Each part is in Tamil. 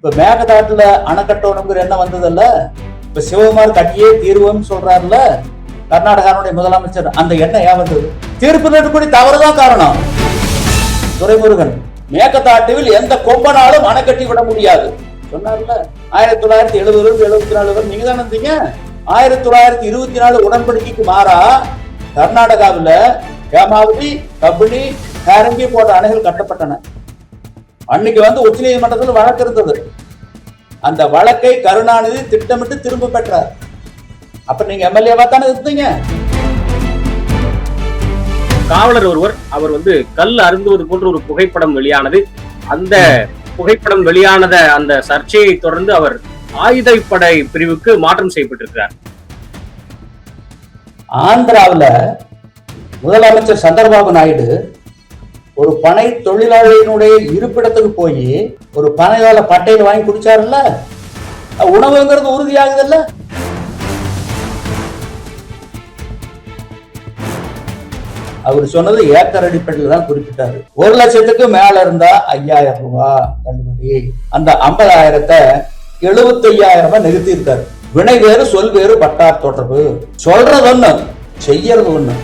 இப்ப மேகதாட்டுல அணை கட்டணுங்கிற எண்ணம் வந்ததல்ல, இப்ப சிவகுமார் கட்டியே தீர்வுன்னு சொல்றாருல கர்நாடகாவுடைய முதலமைச்சர், அந்த எண்ணம் ஏன் வந்தது? தீர்ப்பு தவறுதான் காரணம். துரைமுருகன் மேகதாட்டுவில் எந்த கொம்பனாலும் அணை கட்டி விட முடியாது சொன்னார்ல. 1970 74 வரை நீங்க தான் இருந்தீங்க. 1924 உடன்படிக்கைக்கு மாறா கர்நாடகாவில் ஹேமாவதி, கபினி, ஹேரங்கி போன்ற அணைகள் கட்டப்பட்டன. அன்னைக்கு உச்ச நீதிமன்றத்தில் வழக்கு இருந்தது. அந்த வழக்கை கருணாநிதி திட்டமிட்டு திரும்ப பெற்றார். அப்ப நீங்க எம்எல்ஏவா தானே இருந்தீங்க. காவலர் ஒருவர் அவர் கல் அருந்துவது போன்ற ஒரு புகைப்படம் வெளியானது. அந்த புகைப்படம் வெளியானத அந்த சர்ச்சையை தொடர்ந்து அவர் ஆயுதப்படை பிரிவுக்கு மாற்றம் செய்யப்பட்டிருக்கிறார். ஆந்திராவில் முதலமைச்சர் சந்திரபாபு நாயுடு ஒரு பனை தொழிலாளியினுடைய இருப்பிடத்துக்கு போய் ஒரு பனையால பட்டையில் வாங்கி குடிச்சாருல்ல, உணவுங்கிறது உறுதியாகுதுல்ல. அவர் சொன்னது ஏக்கர் அடிப்படையில் தான் குறிப்பிட்டாரு. 1 லட்சத்துக்கு மேல இருந்தா 5000 ரூபாய் தள்ளுபடி. அந்த 50,000 75,000 நிறுத்தி இருக்காரு. வினை வேறு சொல் வேறு பட்டார் தொடர்பு. சொல்றது ஒண்ணு, செய்யறது ஒண்ணு.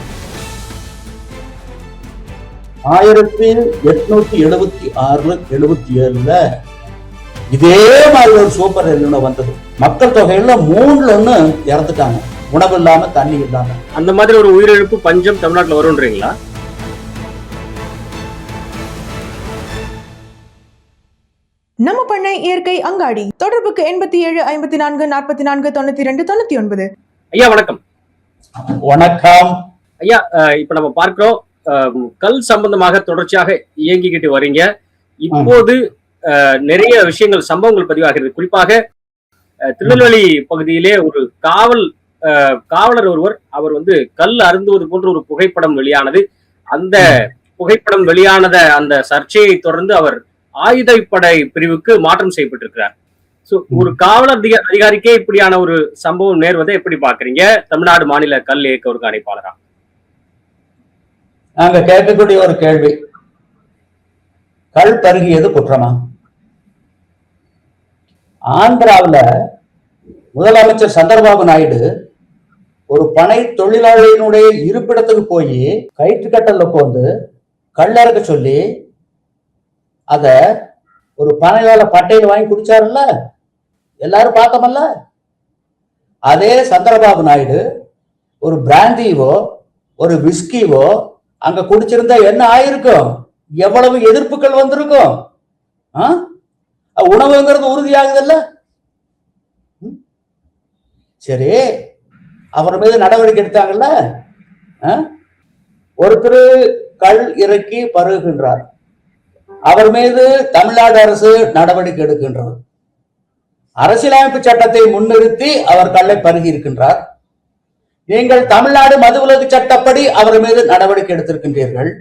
1876-77 இதே மாதிரி ஒரு சூப்பர் எல்லினோ வந்தது. மக்கள் தொகையில 3 இறந்துட்டாங்க, உணவு இல்லாம தண்ணி இல்லாம. அந்த மாதிரி ஒரு உயிரிழப்பு பஞ்சம் தமிழ்நாட்டில் வரும்ன்றீங்களா? நம்ம பண்ணை இயற்கை அங்காடி. தொடர்புக்கு 87 54 44 92 99. ஐயா வணக்கம். வணக்கம் ஐயா. இப்ப நம்ம பார்க்கிறோம், கல் சம்பந்தமாக தொடர்ச்சியாக இயங்கிக்கிட்டு வரீங்க. இப்போது நிறைய விஷயங்கள், சம்பவங்கள் பதிவாகிறது. குறிப்பாக திருநெல்வேலி பகுதியிலே ஒரு காவலர் ஒருவர் அவர் கல் அருந்துவது போன்ற ஒரு புகைப்படம் வெளியானது. அந்த புகைப்படம் வெளியானத அந்த சர்ச்சையை தொடர்ந்து அவர் ஆயுதப்படை பிரிவுக்கு மாற்றம் செய்யப்பட்டிருக்கிறார். ஒரு காவலர் அதிகாரிக்கே இப்படியான ஒரு சம்பவம் நேர்வதை எப்படி பாக்குறீங்க தமிழ்நாடு மாநில கல் இயக்க ஒருங்கிணைப்பாளரா? நாங்க கேட்கக்கூடிய ஒரு கேள்வி, கல் பருகியது குற்றமா? ஆந்திராவில் முதலமைச்சர் சந்திரபாபு நாயுடு ஒரு பனை தொழிலாளியினுடைய இருப்பிடத்துக்கு போய் கயிற்றுக்கட்டல்ல உட்கார்ந்து கல்லறக்க சொல்லி அத ஒரு பனையால பட்டையில் வாங்கி குடிச்சாருல்ல, எல்லாரும் பார்த்தோமல்ல. அதே சந்திரபாபு நாயுடு ஒரு பிராந்தியவோ ஒரு விஸ்கிவோ அங்க குடிச்சிருந்தா என்ன ஆயிருக்கும்? எவ்வளவு எதிர்ப்புகள் வந்திருக்கும்? உணவுங்கிறது உறுதியாகுதல்ல. சரி, அவர் மீது நடவடிக்கை எடுத்தாங்கல்ல. ஒருத்தர் கல் இறக்கி பருகுகின்றார், அவர் மீது தமிழ்நாடு அரசு நடவடிக்கை எடுக்கின்றது. அரசியலமைப்பு சட்டத்தை முன்னிறுத்தி அவர் கல்லை பருகி இருக்கின்றார். நீங்கள் தமிழ்நாடு மதுவிலக்கு சட்டப்படி அவர் மீது நடவடிக்கை எடுத்திருக்கின்றீர்கள்.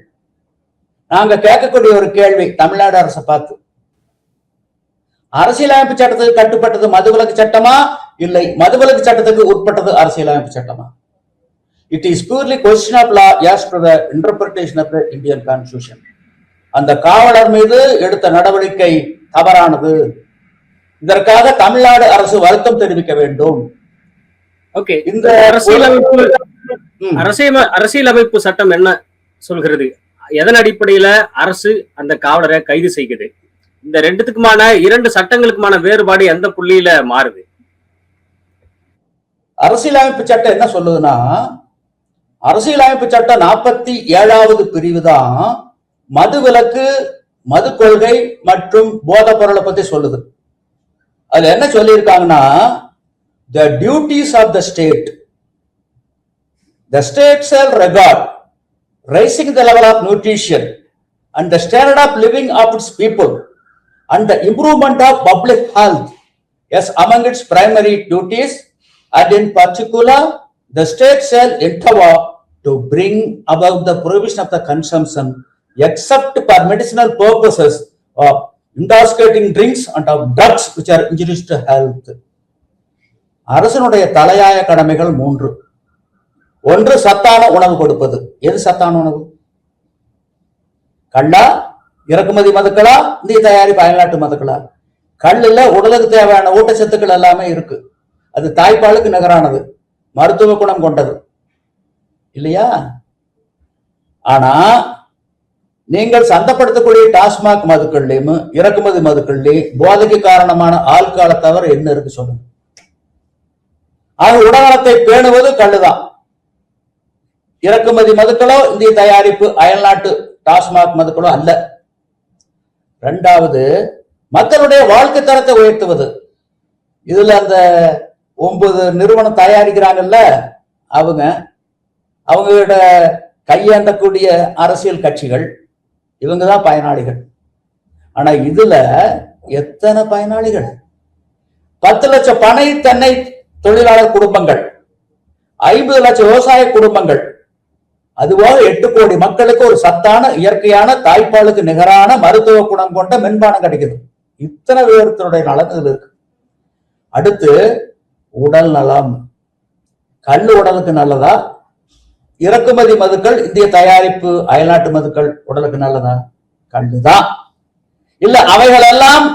நாங்க கேட்கக்கூடிய ஒரு கேள்வி தமிழ்நாடு அரசை பார்த்து, அரசியலமைப்பு சட்டத்துக்கு கட்டுப்பட்டது மதுவிலக்கு சட்டமா, இல்லை மதுவிலக்கு சட்டத்துக்கு உட்பட்டது அரசியலமைப்பு சட்டமா? It is purely question of law as per the interpretation of the Indian Constitution. அந்த காவலர் மீது எடுத்த நடவடிக்கை தவறானது. இதற்காக தமிழ்நாடு அரசு வருத்தம் தெரிவிக்க வேண்டும். ஓகே, இந்த அரசியலமைப்பு சட்டம் என்ன சொல்கிறது? எதன் அடிப்படையில அரசு அந்த காவலரை கைது செய்கிறது? இந்த ரெண்டுத்துக்குமான 2 சட்டங்களுக்குமான வேறுபாடு எந்த புள்ளியில மாறுது? அரசியலமைப்பு சட்டம் என்ன சொல்லுதுன்னா, அரசியலமைப்பு சட்டம் 47வது பிரிவு தான் மதுவிலக்கு, மது கொள்கை மற்றும் போத பொருளை பத்தி சொல்லுது. அதுல என்ன சொல்லியிருக்காங்கன்னா, the duties of the state shall regard raising the level of nutrition and the standard of living of its people and the improvement of public health as among its primary duties, and in particular the state shall endeavor to bring about the prohibition of the consumption except for medicinal purposes of intoxicating drinks and of drugs which are injurious to health. அரசனுடைய தலையாய கடமைகள் 3. ஒன்று, சத்தான உணவு கொடுப்பது. எது சத்தான உணவு? கள்ளா, இறக்குமதி மதுக்களா, இந்திய தயாரிப்பு அயல்நாட்டு மதுக்களா? கல்லுல உடலுக்கு தேவையான ஊட்டச்சத்துக்கள் எல்லாமே இருக்கு. அது தாய்ப்பாலுக்கு நிகரானது, மருத்துவ குணம் கொண்டது இல்லையா? ஆனா நீங்கள் சந்தப்படுத்தக்கூடிய டாஸ்மாக் மதுக்கள்லயும் இறக்குமதி மதுக்கள்லயும் போதைக்கு காரணமான ஆல்கஹாலை தவிர என்ன இருக்கு சொல்லுங்க? ஆக உடல்நலத்தை பேணுவது கல்லுதான். இறக்குமதி மதுக்களோ இந்திய தயாரிப்பு அயல்நாட்டு டாஸ்மாக் மதுக்களோ அல்ல. இரண்டாவது, மக்களுடைய வாழ்க்கை தரத்தை உயர்த்துவது. இதுல அந்த 9 நிறுவனம் தயாரிக்கிறாங்கல்ல, அவங்களோட கையாண்டக்கூடிய அரசியல் கட்சிகள் இவங்கதான் பயனாளிகள். ஆனா இதுல எத்தனை பயனாளிகள்? 10 லட்சம் பனை தென்னை தொழிலாளர் குடும்பங்கள், 50 லட்சம் விவசாய குடும்பங்கள், அதுபோல 8 கோடி மக்களுக்கு ஒரு சத்தான இயற்கையான தாய்ப்பாலுக்கு நிகரான மருத்துவ குணம் கொண்ட மென்பானம் கிடைக்குது. இத்தனை விவரத்தினுடைய நலன் இதுல இருக்கு. அடுத்து உடல் நலம். கல்லு உடலுக்கு நல்லதா? இறக்குமதி மதுக்கள் இந்திய தயாரிப்பு அயல்நாட்டு மதுக்கள் உடலுக்கு நல்லதா? கல்லுதான். இல்ல அவைகள் எல்லாம்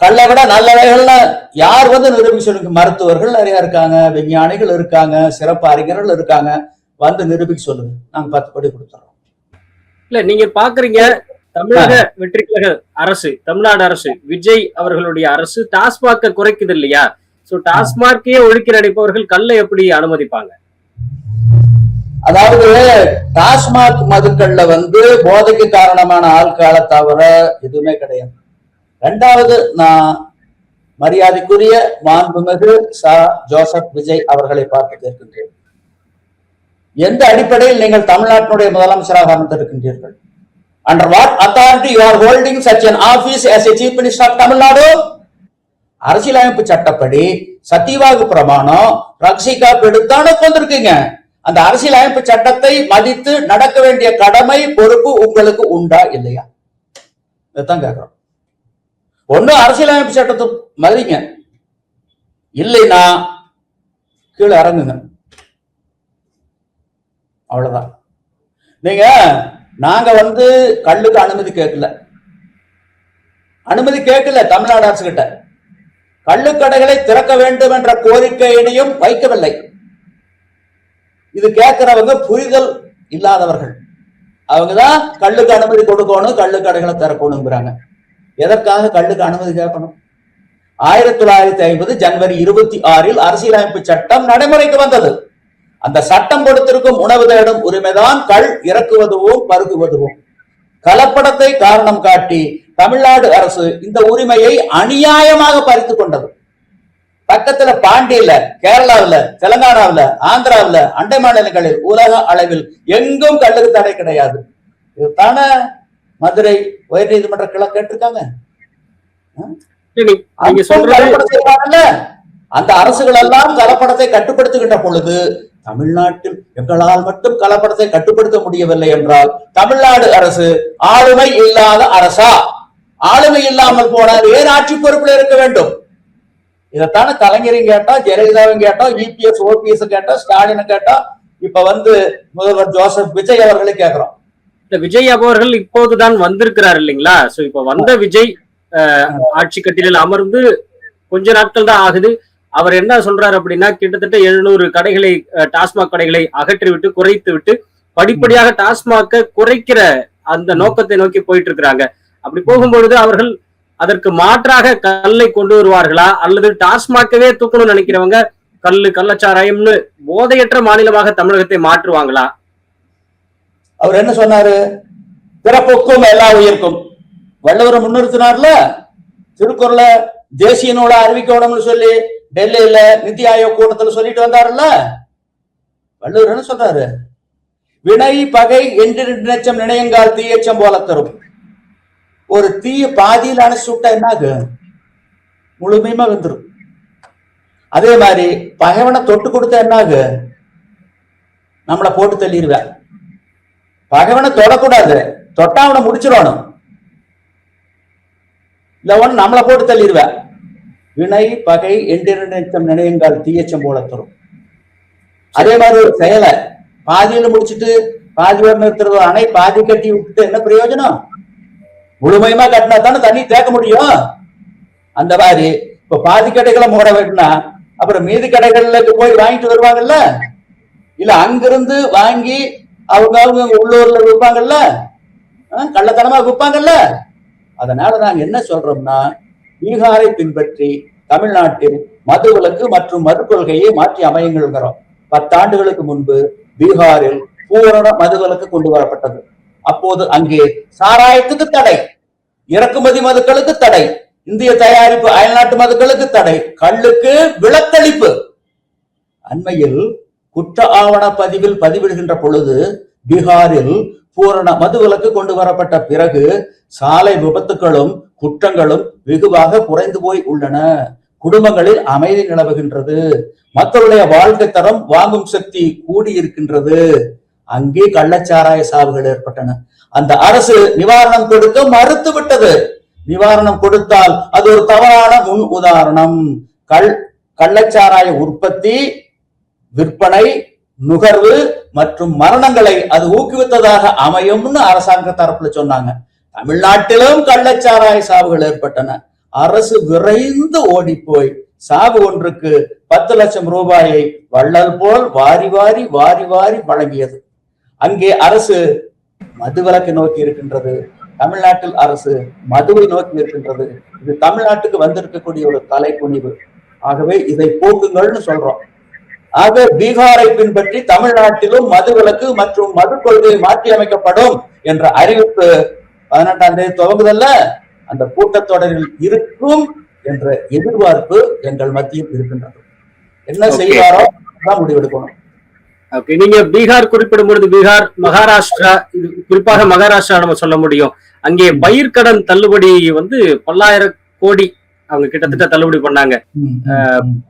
கல்லை விட நல்லவைகள்னு யார் நிரூபிக்க சொல்லுங்க? மருத்துவர்கள் நிறைய இருக்காங்க, விஞ்ஞானிகள் இருக்காங்க, சிறப்பு அறிஞர்கள் இருக்காங்க, நிரூபிக்க சொல்லுங்க. நாங்க 10 கோடி கொடுத்துறோம். இல்ல நீங்க பாக்குறீங்க, தமிழக வெற்றி கழக அரசு, தமிழ்நாடு அரசு, விஜய் அவர்களுடைய அரசு டாஸ்மாக குறைக்குது இல்லையா? சோ டாஸ்மாக்கையே ஒழிக்க நினைப்பவர்கள் கல்லை எப்படி அனுமதிப்பாங்க? அதாவது டாஸ்மாக் மதுக்கள்ல போதைக்கு காரணமான ஆல்கஹாலை தவிர எதுவுமே கிடையாது. இரண்டாவது, நான் மரியாதைக்குரிய மாண்புமிகு ஜோசப் விஜய் அவர்களை பார்த்து கேட்கின்றேன், எந்த அடிப்படையில் நீங்கள் தமிழ்நாட்டினுடைய முதலமைச்சராக அமர்ந்திருக்கின்றீர்கள்? Under what authority you are holding such an office as a chief minister of Tamil Nadu? அரசியலமைப்பு சட்டப்படி சத்தியவாகு பிரமாணம் ரக்ஷிகா எடுத்தான வந்திருக்கீங்க. அந்த அரசியலமைப்பு சட்டத்தை மதித்து நடக்க வேண்டிய கடமை பொறுப்பு உங்களுக்கு உண்டா இல்லையா? இதான் கேட்கிறோம். ஒண்ணு அரசியலமைப்பு சட்டத்தை மதிங்க, இல்லைன்னா கீழே இறங்குங்க. அவ்வளவுதான். நீங்க நாங்க கல்லுக்கு அனுமதி கேட்கல தமிழ்நாடு அரசு கிட்ட. கள்ளுக்கடைகளை திறக்க வேண்டும் என்ற கோரிக்கையினையும் வைக்கவில்லை. இது கேட்கிறவங்க புரிதல் இல்லாதவர்கள். அவங்கதான் கல்லுக்கு அனுமதி கொடுக்கணும், கள்ளுக்கடைகளை திறக்கணுங்கிறாங்க. எதற்காக கல்லுக்கு அனுமதி கேட்கணும்? 1950 ஜனவரி 26 அரசியலமைப்பு சட்டம் நடைமுறைக்கு வந்தது. அந்த சட்டம் கொடுத்திருக்கும் உணவு தேடும் உரிமைதான் கள் இறக்குவதுவும் பருகுவதுவும். கலப்படத்தை காரணம் காட்டி தமிழ்நாடு அரசு இந்த உரிமையை அநியாயமாக பறித்து கொண்டது. பக்கத்துல பாண்டியில, கேரளாவில, தெலுங்கானாவில, ஆந்திராவில, அண்டை மாநிலங்களில், உலக அளவில் எங்கும் கல்லுக்கு தடை கிடையாது. இதுதான மதுரை உயர் நீதிமன்ற கிளை கேட்டிருக்காங்க. அந்த அரசுகள் எல்லாம் கலப்படத்தை கட்டுப்படுத்துகின்ற பொழுது தமிழ்நாட்டில் எங்களால் மட்டும் கலப்படத்தை கட்டுப்படுத்த முடியவில்லை என்றால் தமிழ்நாடு அரசு ஆளுமை இல்லாத அரசா? ஆளுமை இல்லாமல் போனால் ஏன் ஆட்சி பொறுப்பில் இருக்க வேண்டும்? இதைத்தான கலைஞரையும் கேட்டா, ஜெயலலிதாவையும் கேட்டா, இபிஎஸ் ஓபிஎஸ் கேட்டா, ஸ்டாலின் கேட்டா, இப்ப முதல்வர் ஜோசப் விஜய் அவர்களை கேட்கிறோம். இந்த விஜய் அவர்கள் இப்போதுதான் வந்திருக்கிறார் இல்லைங்களா? சோ இப்ப வந்த விஜய் ஆட்சி கட்டிலில் அமர்ந்து கொஞ்ச நாட்கள் தான் ஆகுது. அவர் என்ன சொல்றாரு அப்படின்னா, கிட்டத்தட்ட 700 கடைகளை, டாஸ்மாக் கடைகளை அகற்றி விட்டு, குறைத்து விட்டு, படிப்படியாக டாஸ்மாக குறைக்கிற அந்த நோக்கத்தை நோக்கி போயிட்டு இருக்கிறாங்க. அப்படி போகும்பொழுது அவர்கள் அதற்கு மாற்றாக கல்லை கொண்டு வருவார்களா, அல்லது டாஸ்மாகவே தூக்கணும்னு நினைக்கிறவங்க கள்ளச்சாராயம்னு போதையற்ற மாநிலமாக தமிழகத்தை மாற்றுவாங்களா? அவர் என்ன சொன்னாரு? பிறப்புக்கும் எல்லா உயிர்க்கும். வள்ளுவரை முன்னிறுத்தினார்ல, திருக்குறள தேசிய நூலை அறிவிக்கணும்னு சொல்லி டெல்லியில நிதி ஆயோக் கூட்டத்தில் சொல்லிட்டு வந்தாருல்ல. வள்ளுவர் என்ன சொல்றாரு? வினை பகை என்று நினைச்சம் நினையங்கால் தீயச்சம் போல தரும். ஒரு தீய பாதியில் அணைச்சு விட்டா என்னாகு? முழுமையுமா வந்துடும். அதே மாதிரி பகைவனை தொட்டு கொடுத்தா என்னாகு? நம்மளை போட்டு தள்ளிடுவேன். பகைவனை தொடக்கூடாது, தொட்டா அவனை முடிச்சிடணும். இல்ல ஒன்னு நம்மளை போட்டு தள்ளிடுவேன். வினை பகை என்றிரண்டெச்சம் நினையுங்கால் தீயச்சம் போல தரும். அதே மாதிரி ஒரு செயலை பாதியில முடிச்சுட்டு பாதி வர நிறுத்துறது, அணை பாதி கட்டி விட்டுட்டு என்ன பிரயோஜனம்? முழுமையுமா கட்டினா தானே தண்ணி தேக்க முடியும். அந்த மாதிரி இப்ப பாதி கடைகளை மூட வேணும்னா அப்புறம் மீதி கடைகளுக்கு போய் வாங்கிட்டு வருவாங்கல்ல, இல்ல அங்கிருந்து வாங்கி அவங்க உள்ளூர்ல விற்பாங்கல்ல, கள்ளத்தனமா விற்பாங்கல்ல. அதனால நாங்க என்ன சொல்றோம்னா, பீகாரை பின்பற்றி தமிழ்நாட்டில் மதுவிலக்கு மற்றும் மது கொள்கையை மாற்றி அமையுங்கிறோம். 10 ஆண்டுகளுக்கு முன்பு பீகாரில் பூரண மதுவிலக்கு கொண்டு வரப்பட்டது. அப்போது அங்கே சாராயத்துக்கு தடை, இறக்குமதி மதுக்களுக்கு தடை, இந்திய தயாரிப்பு அயல்நாட்டு மதுக்களுக்கு தடை, கள்ளுக்கு விலக்களிப்பு. அண்மையில் குற்ற ஆவண பதிவில் பதிவிடுகின்ற பொழுது பீகாரில் பூரண மதுவிலக்கு கொண்டு வரப்பட்ட பிறகு சாலை விபத்துகளும் குற்றங்களும் வெகுவாக குறைந்து போய் உள்ளன. குடும்பங்களில் அமைதி நிலவுகின்றது. மக்களுடைய வாழ்க்கை தரம், வாங்கும் சக்தி கூடியிருக்கின்றது. அங்கே கள்ளச்சாராய சாவுகள் ஏற்பட்டன. அந்த அரசு நிவாரணம் கொடுக்க மறுத்து விட்டது. நிவாரணம் கொடுத்தால் அது ஒரு தவறான முன் உதாரணம். கள்ளச்சாராய உற்பத்தி, விற்பனை, நுகர்வு மற்றும் மரணங்களை அது ஊக்குவித்ததாக அமையும்னு அரசாங்க தரப்புல சொன்னாங்க. தமிழ்நாட்டிலும் கள்ளச்சாராய சாவுகள் ஏற்பட்டன. அரசு விரைந்து ஓடி போய் சாவு ஒன்றுக்கு 10 லட்சம் ரூபாயை வள்ளல் போல் வாரி வாரி வாரி வாரி வழங்கியது. அங்கே அரசு மதுவிலக்கை நோக்கி இருக்கின்றது, தமிழ்நாட்டில் அரசு மதுவை நோக்கி இருக்கின்றது. இது தமிழ்நாட்டுக்கு வந்திருக்கக்கூடிய ஒரு தலைக்குனிவு. ஆகவே இதை போக்குங்கள்னு சொல்றோம். ஆக பீகாரை பின்பற்றி தமிழ்நாட்டிலும் மதுவிலக்கு மற்றும் மது கொள்கை மாற்றி அமைக்கப்படும் என்ற அறிவிப்பு 18ஆம் தேதி துவங்குதல்ல, அந்த கூட்டத்தொடரில் இருக்கும் என்ற எதிர்பார்ப்பு எங்கள் மத்தியில் இருக்கின்றது. என்ன செய்வாரோ தான் முடிவெடுக்கணும். நீங்க பீகார் குறிப்பிடும் பொழுது பீகார், மகாராஷ்டிரா, இது குறிப்பாக மகாராஷ்டிரா நம்ம சொல்ல முடியும். அங்கே பயிர்க்கடன் தள்ளுபடி பல்லாயிரம் கோடி அவங்க கிட்டத்தட்ட தள்ளுபடி பண்ணாங்க.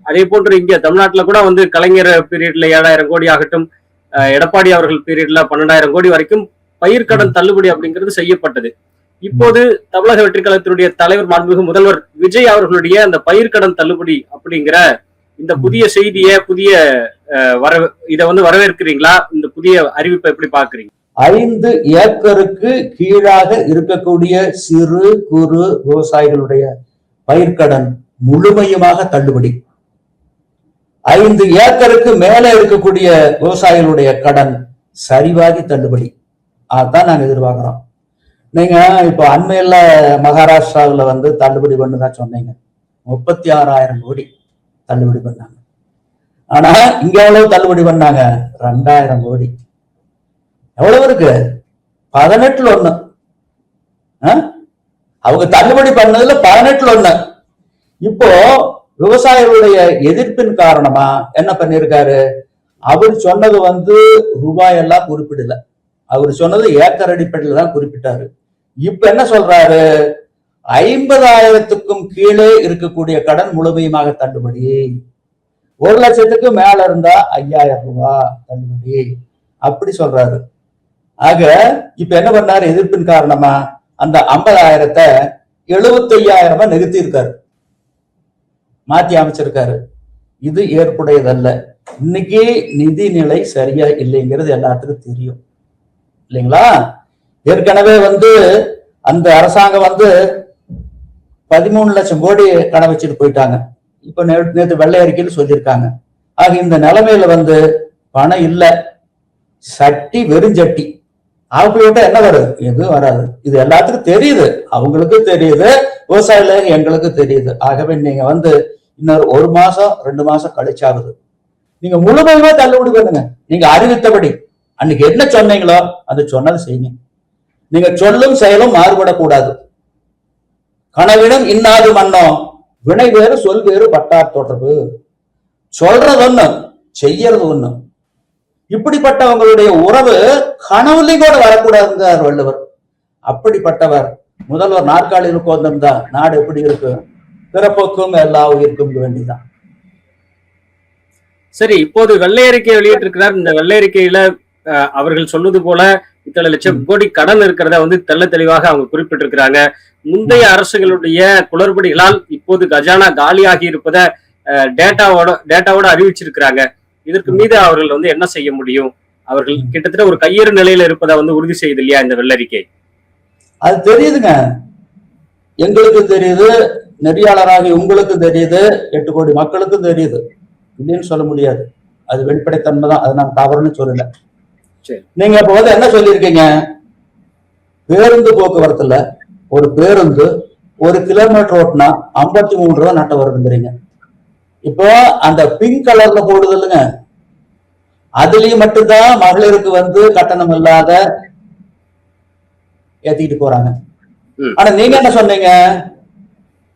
அதே போன்று இங்க தமிழ்நாட்டுல கூட கலைஞர் பீரியட்ல 7,000 கோடி ஆகட்டும், எடப்பாடி அவர்கள் பீரியட்ல 12,000 கோடி வரைக்கும் பயிர்க்கடன் தள்ளுபடி அப்படிங்கிறது செய்யப்பட்டது. இப்போது தமிழக வெற்றி கழகத்தினுடைய தலைவர் மாண்புமிகு முதல்வர் விஜய் அவர்களுடைய அந்த பயிர்க்கடன் தள்ளுபடி அப்படிங்கிற இந்த புதிய செய்தியை, புதிய இதை வரவேற்கிறீங்களா? இந்த புதிய அறிவிப்பை எப்படி பாக்குறீங்க? 5 ஏக்கருக்கு கீழாக இருக்கக்கூடிய சிறு குறு விவசாயிகளுடைய பயிர்க்கடன் முழுமையுமாக தள்ளுபடி. 5 ஏக்கருக்கு மேல இருக்கக்கூடிய விவசாயிகளுடைய கடன் சரிவாகி தள்ளுபடி. அதான் நாங்க எதிர்பார்க்கிறோம். நீங்க இப்ப அண்மையில மகாராஷ்டிராவில் தள்ளுபடி பண்ணுதான் சொன்னீங்க. 36,000 கோடி தள்ளுபடி பண்ணாங்க. ஆனா இங்க எவ்வளவு தள்ளுபடி பண்ணாங்க? 2,000 கோடி. எவ்வளவு இருக்கு? 18ல் 1. அவங்க தள்ளுபடி பண்ணதுல 18ல் 1. இப்போ விவசாயிகளுடைய எதிர்ப்பின் காரணமா என்ன பண்ணிருக்காரு? அவர் சொன்னது ரூபாய் எல்லாம் குறிப்பிடல. அவர் சொன்னது ஏக்கர் அடிப்படையில் தான் குறிப்பிட்டாரு. இப்ப என்ன சொல்றாரு? 50,000க்கும் கீழே இருக்கக்கூடிய கடன் முழுமையுமாக தள்ளுபடி, 1 லட்சத்துக்கு மேல இருந்தா 5,000 ரூபாய் தள்ளுபடி, அப்படி சொல்றாரு. ஆக இப்ப என்ன பண்ணாரு? எதிர்ப்பின் காரணமா அந்த 50,000த்தை 75,000 நிறுத்தி இருக்காரு, மாத்தி அமைச்சிருக்காரு. இது ஏற்புடையதல்ல. இன்னைக்கு நிதிநிலை சரியா இல்லைங்கிறது எல்லாத்துக்கும் தெரியும் இல்லைங்களா? ஏற்கனவே அந்த அரசாங்கம் 13 லட்சம் கோடி கடன் வச்சுட்டு போயிட்டாங்க. இப்ப நேற்று வெள்ளை அறிக்கையில் சொல்லியிருக்காங்க. ஆக இந்த நிலைமையில பணம் இல்ல, சட்டி வெறுஞ்சட்டி. அப்படின்ட்டு என்ன வரும்? எதுவும் வராது. இது எல்லாத்துக்கும் தெரியுது, அவங்களுக்கு தெரியுது, விவசாயிகளுக்கு எங்களுக்கு தெரியுது. ஆகவே நீங்க இன்னொரு 1 மாசம் 2 மாசம் கழிச்சாகுது, நீங்க முழுமையுமே தள்ளுபடி பண்ணுங்க. நீங்க அறிவித்தபடி அன்னைக்கு என்ன சொன்னீங்களோ அது சொன்னது செய்யுங்க. நீங்க சொல்லும் செயலும் மாறுபடக்கூடாது. கனவிடம் இன்னாது மன்னோ, வினை வேறு சொல் வேறு பட்டார் தொடர்பு. சொல்றது ஒண்ணு, செய்யறது ஒண்ணு. இப்படிப்பட்டவங்களுடைய உறவு கனவுலையும் கூட வரக்கூடாதுங்கிறார் வள்ளுவர். அப்படிப்பட்டவர் முதல்வர் நாற்காலியில் உட்கார்ந்திருந்தா நாடு எப்படி இருக்கு? பிறப்புக்கும் எல்லா உயிருக்கும் வேண்டிதான். சரி, இப்போது வெள்ளை அறிக்கை வெளியிட்டிருக்கிறார். இந்த வெள்ளை அறிக்கையில அவர்கள் சொல்வது போல இத்தனை லட்சம் கோடி கடன் இருக்கிறத தெள்ள தெளிவாக அவங்க குறிப்பிட்டிருக்கிறாங்க. முந்தைய அரசுகளுடைய குளறுபடிகளால் இப்போது கஜானா காலியாகி இருப்பதை டேட்டாவோட அறிவிச்சிருக்கிறாங்க. இதற்கு மீது அவர்கள் என்ன செய்ய முடியும்? அவர்கள் கிட்டத்தட்ட ஒரு கையேறு நிலையில இருப்பதை உறுதி செய்யுது இல்லையா இந்த வெள்ளறிக்கை? அது தெரியுதுங்க. எங்களுக்கும் தெரியுது, நெறியாளராகி உங்களுக்கும் தெரியுது, 8 கோடி மக்களுக்கும் தெரியுது. இல்லைன்னு சொல்ல முடியாது. அது வெளிப்படைத்தன்மை தான். அது நான் தவறுன்னு சொல்லல. நீங்க இப்ப வந்து என்ன சொல்லியிருக்கீங்க? பேருந்து போக்குவரத்துல ஒரு பேருந்து 1 கிலோமீட்டர் ஓட்டினா 53 ரூபா நட்டம் வருதுங்கிறீங்க. இப்போ அந்த பிங்க் கலர்ல போடுது இல்லைங்க, அதுலயும் மட்டும்தான் மகளிருக்கு வந்து கட்டணம் இல்லாத ஏத்திக்கிட்டு போறாங்க. ஆனா நீங்க என்ன சொன்னீங்க?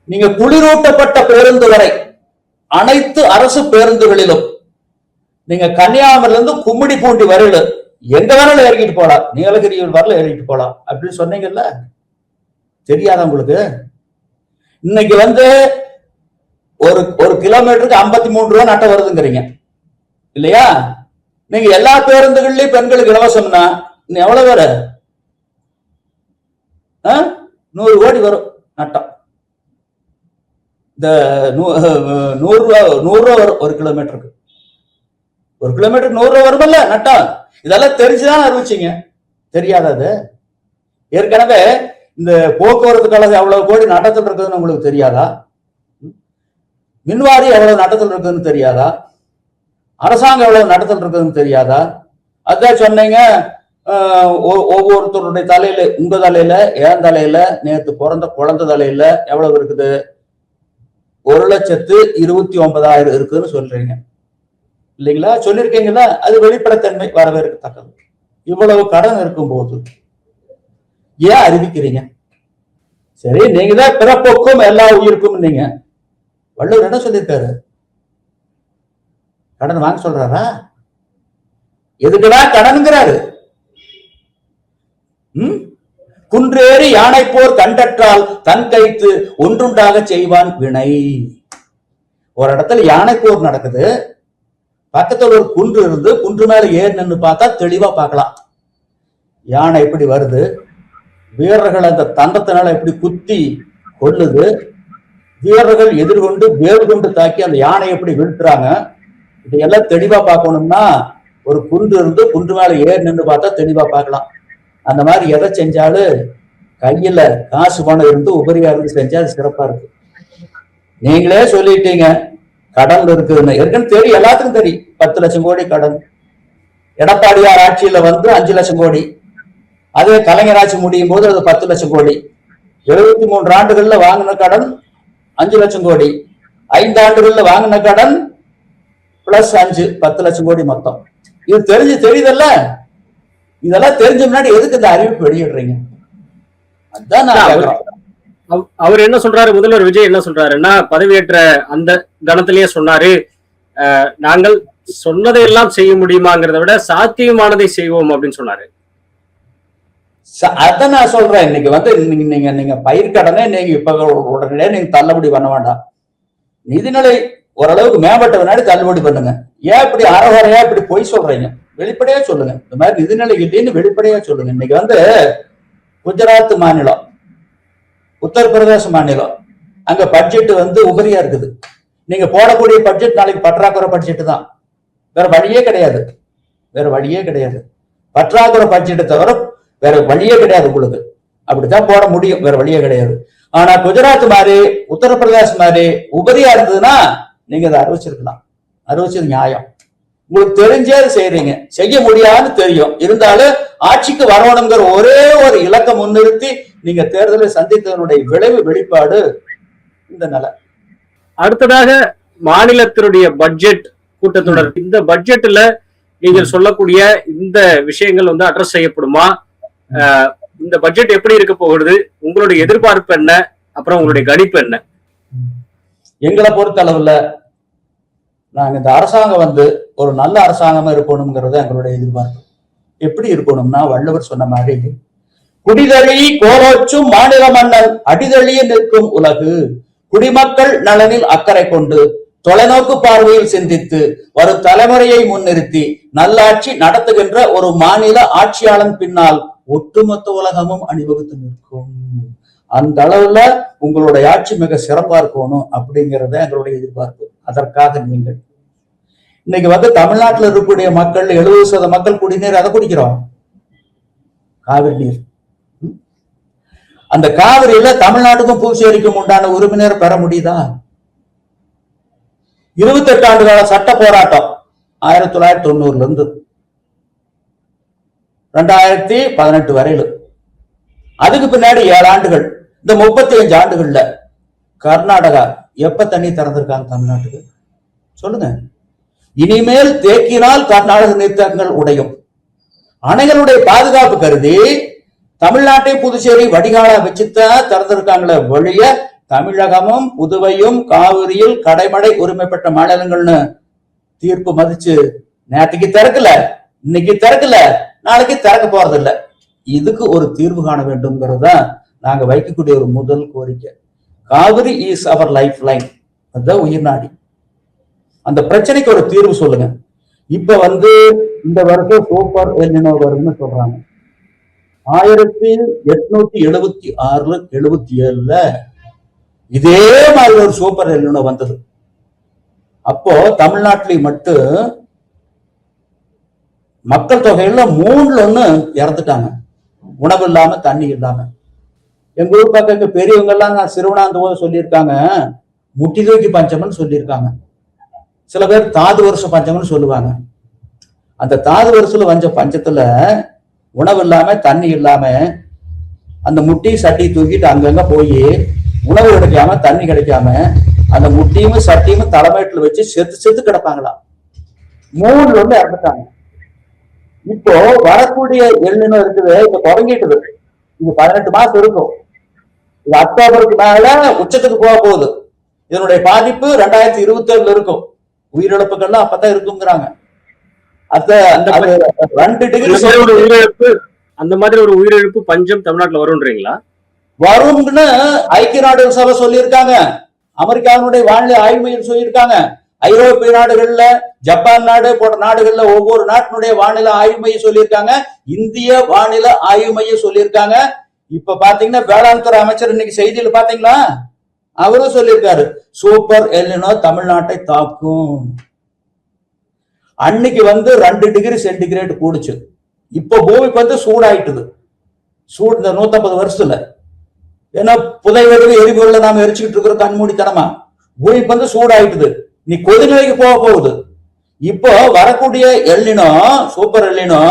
நீங்க குளிரூட்டப்பட்ட பேருந்து வரை அனைத்து அரசு பேருந்துகளிலும் நீங்க கன்னியாகுமரியில இருந்து கும்மிடி பூண்டி வரையில எங்க வேணாலும் இறங்கிட்டு போலாம், நீலகிரி வரல இறங்கிட்டு போலாம் அப்படின்னு சொன்னீங்கல்ல. தெரியாத உங்களுக்கு? இன்னைக்கு வந்து ஒரு கிலோமீட்டருக்கு 53 ரூபா நட்டம் வருதுங்கிறீங்க இல்லையா? நீங்க எல்லா பேருந்துகள்லயும் பெண்களுக்கு இலவசம்னா எவ்வளவு வர? 100 கோடி வரும் நட்டம். இந்த 100 ரூபா வரும் ஒரு கிலோமீட்டருக்கு. 1 கிலோமீட்டருக்கு 100 ரூபா வருமல்ல நட்டம். இதெல்லாம் தெரிஞ்சுதான் அறிவிச்சீங்க. தெரியாதது. ஏற்கனவே இந்த போக்குவரத்து கழகம் எவ்வளவு கோடி நட்டத்தில் இருக்குதுன்னு உங்களுக்கு தெரியாதா? மின்வாரி எவ்வளவு நட்டத்தில் இருக்குதுன்னு தெரியாதா? அரசாங்கம் எவ்வளவு நடத்தல் இருக்குதுன்னு தெரியாதா? அதான் சொன்னீங்க, ஒவ்வொருத்தருடைய தலையில, உங்க தலையில, என் தலையில, நேற்று பிறந்த குழந்தை தலையில எவ்வளவு இருக்குது? 1,29,000 இருக்குதுன்னு சொல்றீங்க இல்லைங்களா? சொல்லிருக்கீங்களா? அது வெளிப்படைத்தன்மை வரவேற்கத்தக்கது. இவ்வளவு கடன் இருக்கும் போது ஏன் அறிவிக்கிறீங்க? சரி, நீங்க தான் பிறப்புக்கும் எல்லா உயிருக்கும் நீங்க. வள்ளுவர் என்ன சொல்லியிருக்காரு? கடன் வாங்க சொல்றாரா? எதுக்குதான் கடனுங்கிறாரு? குன்றேறி யானை போர் கண்டற்றால் தன் கைத்து ஒன்றுண்டாக செய்வான் வினை. ஒரு இடத்துல யானை போர் நடக்குது, பக்கத்துல ஒரு குன்று இருந்து குன்று மேல ஏறி நின்று பார்த்தா தெளிவா பார்க்கலாம் யானை எப்படி வருது, வீரர்கள் அந்த தண்டத்தினால எப்படி குத்தி கொள்ளுது, வீரர்கள் எதிர்கொண்டு வேறு கொண்டு தாக்கி அந்த யானை எப்படி வீழ்த்துறாங்க. இதையெல்லாம் தெளிவா பார்க்கணும்னா ஒரு குன்று இருந்து குன்று மேல ஏறி நின்று பார்த்தா தெளிவா பார்க்கலாம். அந்த மாதிரி எதை செஞ்சாலும் கையில காசு பணம் இருந்து உபரியா இருந்து செஞ்சா அது சிறப்பா இருக்கு. நீங்களே சொல்லிட்டீங்க கடன் இருக்குதுன்னு. ஏற்கனவே தெரியும், எல்லாத்துக்கும் தெரியும். 10 லட்சம் கோடி கடன். எடப்பாடியார் ஆட்சியில வந்து 5 லட்சம் கோடி. அதே கலைஞர் ஆட்சி முடியும் போது அது 10 லட்சம் கோடி. 73 ஆண்டுகள்ல வாங்கின கடன் 5 லட்சம் கோடி. 5 ஆண்டுகள்ல வாங்கின கடன் பிளஸ் 5 10 லட்சம் கோடி மொத்தம். இது தெரியுதல்ல? இதெல்லாம் தெரிஞ்ச முன்னாடி எதுக்கு இந்த அறிவிப்பு வெளியிடுறீங்க? அதுதான் நான் கேட்கிறேன். அவர் என்ன சொல்றாரு, முதல்வர் விஜய் என்ன சொல்றாருன்னா, பதவியேற்ற அந்த கணத்திலேயே சொன்னாரு, நாங்கள் சொன்னதையெல்லாம் செய்ய முடியுமாங்கிறத விட சாத்தியமானதை செய்வோம் அப்படின்னு சொன்னாரு. அதான் நான் சொல்றேன். இன்னைக்கு வந்து நீங்க பயிர்க்கடனே நீங்க இப்ப உடனே நீங்க தள்ளுபடி பண்ண வேண்டாம். நிதிநிலை ஓரளவுக்கு மேம்பட்ட முன்னாடி தள்ளுபடி பண்ணுங்க. ஏன் இப்படி அறகுறையா இப்படி பொய் சொல்றீங்க? வெளிப்படையா சொல்லுங்க. இந்த மாதிரி நிதிநிலை இல்லைன்னு வெளிப்படையா சொல்லுங்க. இன்னைக்கு வந்து குஜராத் மாநிலம், உத்தரப்பிரதேச மாநிலம், அங்க பட்ஜெட் வந்து உபரியா இருக்குது. நீங்க போடக்கூடிய பட்ஜெட் நாளைக்கு பற்றாக்குறை பட்ஜெட் தான். வேற வழியே கிடையாது. வேற வழியே கிடையாது. பற்றாக்குறை பட்ஜெட்டை தவிர வேற வழியே கிடையாது உங்களுக்கு. அப்படித்தான் போட முடியும், வேற வழியே கிடையாது. ஆனா குஜராத் மாதிரி உத்தரப்பிரதேச மாதிரி உபரியா இருந்ததுன்னா நீங்க அதை அறிவிச்சிருக்கலாம். அறிவிச்சது நியாயம். உங்களுக்கு தெரிஞ்சே செய்யறீங்க. செய்ய முடியாதுன்னு தெரியும், இருந்தாலும் ஆட்சிக்கு வரணுங்கிற ஒரே ஒரு இலக்கை முன்னிறுத்தி நீங்க தேர்தலை சந்தித்ததனுடைய விளைவு வெளிப்பாடு இந்த நிலை. அடுத்ததாக மாநிலத்தினுடைய பட்ஜெட் கூட்டத்தொடர். இந்த பட்ஜெட்ல நீங்கள் சொல்லக்கூடிய இந்த விஷயங்கள் வந்து அட்ரஸ் செய்யப்படுமா? இந்த பட்ஜெட் எப்படி இருக்க போகிறது? உங்களுடைய எதிர்பார்ப்பு என்ன? அப்புறம் உங்களுடைய கணிப்பு என்ன? எங்களை பொறுத்த அளவுல நாங்க இந்த அரசாங்கம் வந்து ஒரு நல்ல அரசாங்கமா இருக்கணுங்கிறது எங்களுடைய எதிர்பார்ப்பு. எப்படி இருக்கணும்னா, வள்ளுவர் சொன்ன மாதிரி குடிதழி கோலோச்சும் மாநில மன்னன் அடிதழிய நிற்கும் உலகு, குடிமக்கள் நலனில் அக்கறை கொண்டு தொலைநோக்கு பார்வையில் சிந்தித்து வரும் தலைமுறையை முன்னிறுத்தி நல்லாட்சி நடத்துகின்ற ஒரு மாநில ஆட்சியாளன் பின்னால் ஒட்டுமொத்த உலகமும் அணிவகுத்து நிற்கும். அந்த அளவுல உங்களுடைய ஆட்சி மிக சிறப்பா இருக்கணும் அப்படிங்கிறத எங்களுடைய எதிர்பார்ப்பு. அதற்காக நீங்கள் இன்னைக்கு வந்து தமிழ்நாட்டில் இருக்கக்கூடிய மக்கள் 70% மக்கள் குடிநீர் அதை குடிக்கிறோம், காவிரி நீர். அந்த காவிரியில தமிழ்நாட்டுக்கும் புதுச்சேரிக்கும் உண்டான உறுப்பினர் பெற முடியுதா? 28 ஆண்டு கால சட்ட போராட்டம் 1990 இருந்து 2018 வரையில, அதுக்கு பின்னாடி 7 ஆண்டுகள், இந்த 35 ஆண்டுகள்ல கர்நாடகா எப்ப தண்ணி திறந்திருக்காங்க தமிழ்நாட்டுக்கு சொல்லுங்க. இனிமேல் தேக்கினால் கர்நாடக நீர்த்தேக்கங்கள் உடையும். அணைகளுடைய பாதுகாப்பு கருதி தமிழ்நாட்டை புதுச்சேரி வடிகாலா வச்சுதான் திறந்திருக்காங்களே வழிய தமிழகமும் புதுவையும் காவிரியில் கடைமடை உரிமை பெற்ற மாநிலங்கள்னு தீர்ப்பு மதிச்சு நேற்றுக்கு திறக்கல, இன்னைக்கு திறக்கல, நாளைக்கு திறக்க போறது இல்ல. இதுக்கு ஒரு தீர்வு காண வேண்டும்ங்கிறத நாங்க வைக்கக்கூடிய ஒரு முதல் கோரிக்கை. Kaveri is our lifeline, அதுதான் உயிர் நாடி. அந்த பிரச்சனைக்கு ஒரு தீர்வு சொல்லுங்க. இப்ப இந்த வருஷம் சூப்பர் எல்னினோ வருதுன்னு சொல்றாங்க. 1876 77ல இதே மாதிரி ஒரு சூப்பர் எல்னினோ வந்தது. அப்போ தமிழ்நாட்டில் மட்டும் மக்கள் தொகையில 3 இறந்துட்டாங்க, உணவு இல்லாம தண்ணி இல்லாம. எங்க ஊர் பக்கம் பெரியவங்க எல்லாம் சிறுவனாந்த போது சொல்லியிருக்காங்க, முட்டி தூக்கி பஞ்சம்னு சொல்லியிருக்காங்க. சில பேர் தாது வருஷ பஞ்சம்னு சொல்லுவாங்க. அந்த தாது வருஷத்துல வந்த பஞ்சத்துல உணவு இல்லாம தண்ணி இல்லாம அந்த முட்டி சட்டி தூக்கிட்டு அங்கங்க போய் உணவு கிடைக்காம தண்ணி கிடைக்காம அந்த முட்டியும் சட்டியும் தலைமையில வச்சு செத்து கிடப்பாங்களாம். 3 இறந்துட்டாங்க. இப்போ வரக்கூடிய எல்னினோ இருக்குது, இப்ப தொடங்கிட்டு, இது 18 மாசம் இருக்கும். இது அக்டோபருக்கு மேல உச்சத்துக்கு போக போகுது. இதனுடைய பாதிப்பு 2027 இருக்கும். உயிரிழப்புகள்லாம் அப்பதான் இருக்குங்கிறாங்க. அந்த மாதிரி ஒரு உயிரிழப்பு பஞ்சம் தமிழ்நாட்டுல வரும்ன்றீங்களா? வரும்னு ஐக்கிய நாடுகள் சபை சொல்லியிருக்காங்க, அமெரிக்காவுடைய வானிலை ஆய்வு மையம் சொல்லியிருக்காங்க, ஐரோப்பிய நாடுகள்ல, ஜப்பான் நாடு போன்ற நாடுகள்ல ஒவ்வொரு நாட்டினுடைய வானிலை ஆய்வு மையம் சொல்லியிருக்காங்க, இந்திய வானிலை ஆய்வு மையம் சொல்லியிருக்காங்க. இப்ப பாத்தீங்கன்னா வேளாண் துறை அமைச்சர் இன்னைக்கு செய்தியில பாத்தீங்களா, அவரும் சொல்லியிருக்காரு சூப்பர் எல்னினோ தமிழ்நாட்டை தாக்கும். அன்னைக்கு 2 டிகிரி சென்டிகிரேட் கூடுச்சு. இப்போ பூமிக்கு சூடாயிட்டுது. சூடு இந்த 150 வருஷத்துல. ஏன்னா புதைவெளி எரிபொருளை நாம எரிச்சுக்கிட்டு இருக்கிறோம் கண்மூடித்தனமா. பூமிக்கு சூடாயிட்டுது. நீ கொதிநிலைக்கு போக போகுது. இப்போ வரக்கூடிய எல்னினோ சூப்பர் எல்னினோ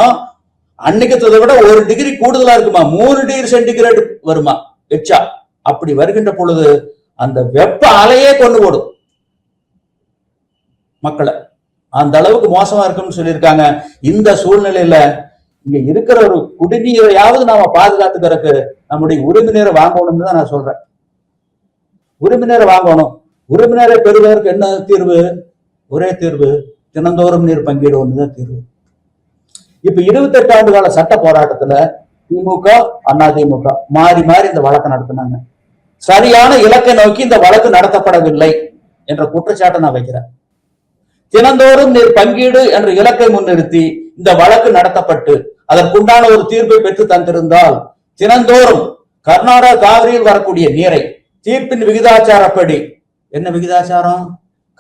அன்னைக்கு விட 1 டிகிரி கூடுதலா இருக்குமா, 3 டிகிரி சென்டிகிரேட் வருமா எச்சா. அப்படி வருகின்ற பொழுது அந்த வெப்ப அலையே கொண்டு போடும் மக்களை. அந்த அளவுக்கு மோசமா இருக்குன்னு சொல்லியிருக்காங்க. இந்த சூழ்நிலையில இங்க இருக்கிற ஒரு குடிநீரையாவது நாம பாதுகாத்துக்கிறதுக்கு நம்முடைய உரிமைநீரை வாங்கணும்னு தான் நான் சொல்றேன். உரிமைநீரை வாங்கணும். உரிமைநீரை பெறுவதற்கு என்ன தீர்வு? ஒரே தீர்வு, தினந்தோறும் நீர் பங்கீடு ஒண்ணுதான் தீர்வு. இப்ப 28 ஆண்டு கால சட்ட போராட்டத்துல திமுக அதிமுக மாறி மாறி இந்த வழக்கை நடத்தினாங்க. சரியான இலக்கை நோக்கி இந்த வழக்கு நடத்தப்படவில்லை என்ற குற்றச்சாட்டை நான் வைக்கிறேன். தினந்தோறும் நீர் பங்கீடு என்ற இலக்கை முன்னிறுத்தி இந்த வழக்கு நடத்தப்பட்டு அதற்குண்டான ஒரு தீர்ப்பை பெற்று தந்திருந்தால் தினந்தோறும் கர்நாடக காவிரியில் வரக்கூடிய நீரை தீர்ப்பின் விகிதாச்சாரப்படி, என்ன விகிதாச்சாரம்,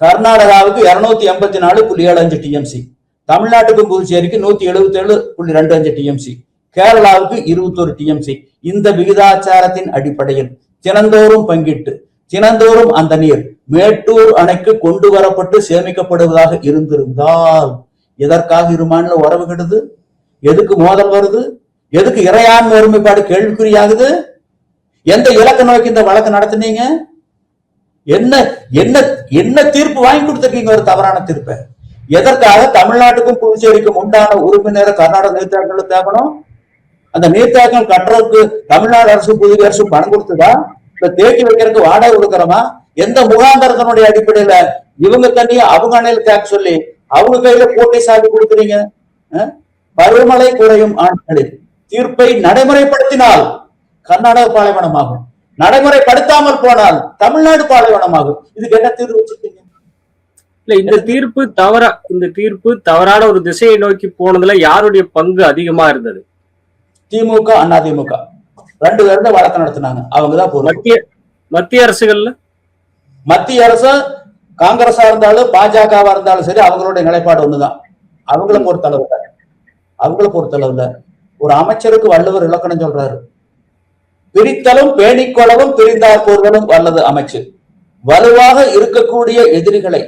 கர்நாடகாவுக்கு 284.75 டிஎம்சி, தமிழ்நாட்டுக்கும் புதுச்சேரிக்கு 177.25 டிஎம்சி, கேரளாவுக்கு 21 டிஎம்சி. இந்த விகிதாச்சாரத்தின் அடிப்படையில் தினந்தோறும் பங்கிட்டு தினந்தோறும் அந்த நீர் மேட்டூர் அணைக்கு கொண்டு வரப்பட்டு சேமிக்கப்படுவதாக இருந்திருந்தால் எதற்காக இரு மாநில உறவு கெடுது? எதுக்கு மோதல் வருது? எதுக்கு இறையாண்மை ஒருமைப்பாடு கேள்விக்குறியாகுது? எந்த இலக்க நோக்கி இந்த வழக்கு நடத்தினீங்க? என்ன என்ன என்ன தீர்ப்பு வாங்கி கொடுத்திருக்கீங்க? ஒரு தவறான தீர்ப்பை. எதற்காக தமிழ்நாட்டுக்கும் புதுச்சேரிக்கும் உண்டான உறுப்பினரை கர்நாடக நீர்த்தேக்கங்கள் தேக்கணும்? அந்த நீர்த்தேக்கம் கட்டுறதுக்கு தமிழ்நாடு அரசு புதுவை அரசு பணம் கொடுத்துதா? இப்ப தேக்கி வைக்கிறதுக்கு வாடகை கொடுக்கறமா? எந்த முகாந்தரத்தினுடைய அடிப்படையில இவங்க தண்ணியை அவங்க அணையில தேக்க சொல்லி அவங்க கையில போட்டி சாதி கொடுக்குறீங்க? பருவமழை குறையும் ஆண்டுகளில் தீர்ப்பை நடைமுறைப்படுத்தினால் கர்நாடக பாலைவனமாகும், நடைமுறைப்படுத்தாமல் போனால் தமிழ்நாடு பாலைவனமாகும். இதுக்கு என்ன தீர்வு வச்சிருக்கீங்க? இல்ல, இந்த தீர்ப்பு தவறான ஒரு திசையை நோக்கி போனதுல யாருடைய பங்கு அதிகமா இருந்தது? திமுக அதிமுக 2 பேரும் வழக்கு நடத்தினாங்க. அவங்கதான் மத்திய அரசுகள்ல, மத்திய அரசு காங்கிரஸா இருந்தாலும் பாஜகவா இருந்தாலும் சரி அவங்களுடைய நிலைப்பாடு ஒண்ணுதான். அவங்கள பொறுத்தளவுல ஒரு அமைச்சருக்கு வள்ளுவர் இலக்கணம் சொல்றாரு, பிரித்தலும் பேணிக்கொள்ளவும் பிரிந்தார் போர்களும் வல்லது அமைச்சு. வலுவாக இருக்கக்கூடிய எதிரிகளை,